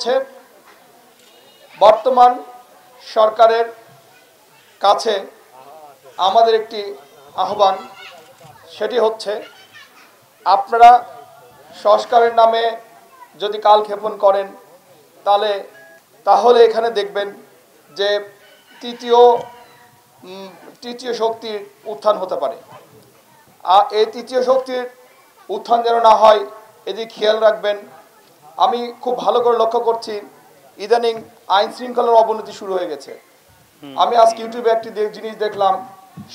হচ্ছে বর্তমান সরকারের কাছে আমাদের একটি আহ্বান, সেটি হচ্ছে আপনারা সংস্কারের নামে যদি কালক্ষেপণ করেন তাহলে এখানে দেখবেন যে তৃতীয় শক্তির উত্থান হতে পারে। আর এই তৃতীয় শক্তির উত্থান যেন না হয় এদিকে খেয়াল রাখবেন। আমি খুব ভালো করে লক্ষ্য করছি ইদানিং আইন শৃঙ্খলার অবনতি শুরু হয়ে গেছে। আমি আজকে ইউটিউবে একটি জিনিস দেখলাম,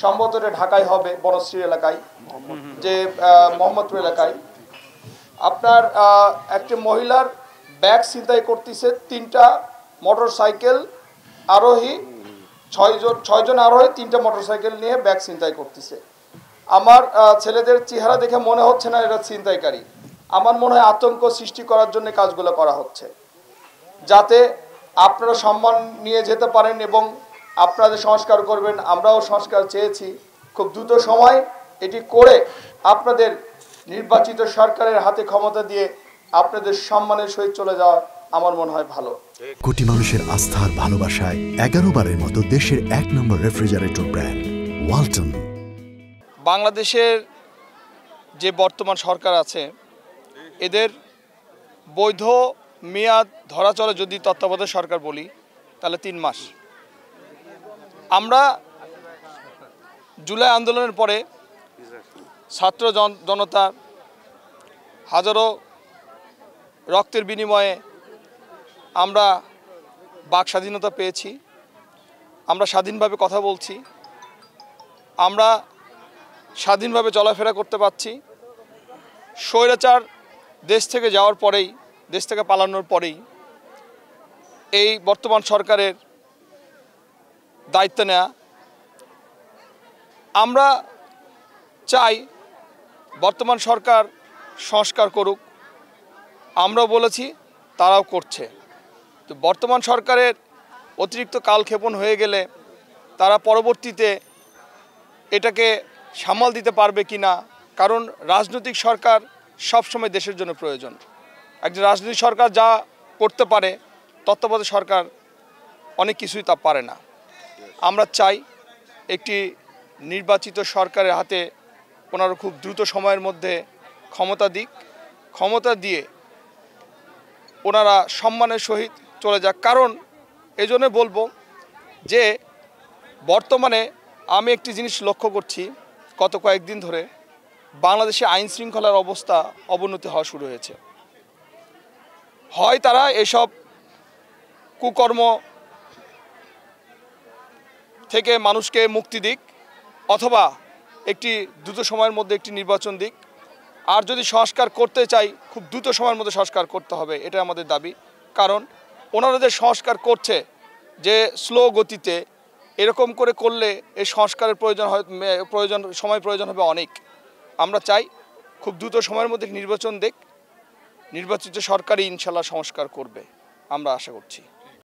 সম্ভবত এটা ঢাকায় হবে, বনশ্রী এলাকায়, যে মোহাম্মদপুর এলাকায় আপনার একটি মহিলার ব্যাগ ছিনতাই করতেছে, 3টা মোটরসাইকেল আরোহী, 6জন আরোহী 3টা মোটরসাইকেল নিয়ে ব্যাগ ছিনতাই করতেছে। আমার ছেলেদের চেহারা দেখে মনে হচ্ছে না এরা ছিনতাইকারী। আমার মনে হয় আতঙ্ক সৃষ্টি করার জন্য কাজগুলো করা হচ্ছে, যাতে আপনারা সম্মান নিয়ে যেতে পারেন এবং আপনাদের সংস্কার করবেন। আমরাও সংস্কার চেয়েছি, খুব দ্রুত সময় এটি করে আপনাদের নির্বাচিত সরকারের হাতে ক্ষমতা দিয়ে আপনাদের সম্মানের সহিত চলে যাওয়া আমার মনে হয় ভালো। কোটি মানুষের আস্থার ভালোবাসায় 11 বারের মতো দেশের 1 নম্বর রেফ্রিজারেটর ব্র্যান্ড ওয়ালটন। বাংলাদেশের যে বর্তমান সরকার আছে, এদের বৈধ মেয়াদ ধরা চলে যদি তত্ত্বাবধায়ক সরকার বলি, তাহলে 3 মাস। আমরা জুলাই আন্দোলনের পরে ছাত্র জনতার হাজারো রক্তের বিনিময়ে আমরা বাক স্বাধীনতা পেয়েছি, আমরা স্বাধীনভাবে কথা বলছি, আমরা স্বাধীনভাবে চলাফেরা করতে পারছি। স্বৈরাচার দেশ থেকে যাওয়ার পরেই, দেশ থেকে পালানোর পরেই এই বর্তমান সরকারের দায়িত্ব নেওয়া। আমরা চাই বর্তমান সরকার সংস্কার করুক, আমরাও বলেছি, তারাও করছে। তো বর্তমান সরকারের অতিরিক্ত কালক্ষেপণ হয়ে গেলে তারা পরবর্তীতে এটাকে সামাল দিতে পারবে কি না, কারণ রাজনৈতিক সরকার সবসময় দেশের জন্য প্রয়োজন। একজন রাজনৈতিক সরকার যা করতে পারে, তত্ত্বাবধায়ক সরকার অনেক কিছুই তা পারে না। আমরা চাই একটি নির্বাচিত সরকারের হাতে ওনারা খুব দ্রুত সময়ের মধ্যে ক্ষমতা দিক, ক্ষমতা দিয়ে ওনারা সম্মানের সহিত চলে যাক। কারণ এই জন্য বলবো যে বর্তমানে আমি একটি জিনিস লক্ষ্য করছি, গত কয়েকদিন ধরে বাংলাদেশে আইন শৃঙ্খলার অবস্থা অবনতি হওয়া শুরু হয়েছে। হয় তারা এসব কুকর্ম থেকে মানুষকে মুক্তি দিক, অথবা একটি দ্রুত সময়ের মধ্যে একটি নির্বাচন দিক। আর যদি সংস্কার করতে চাই, খুব দ্রুত সময়ের মধ্যে সংস্কার করতে হবে, এটা আমাদের দাবি। কারণ ওনারা যে সংস্কার করছে যে স্লো গতিতে, এরকম করে করলে এই সংস্কারের সময় প্রয়োজন হবে অনেক। আমরা চাই খুব দ্রুত সময়ের মধ্যে নির্বাচন দিক, নির্বাচিত সরকারই ইনশাল্লাহ সংস্কার করবে, আমরা আশা করছি।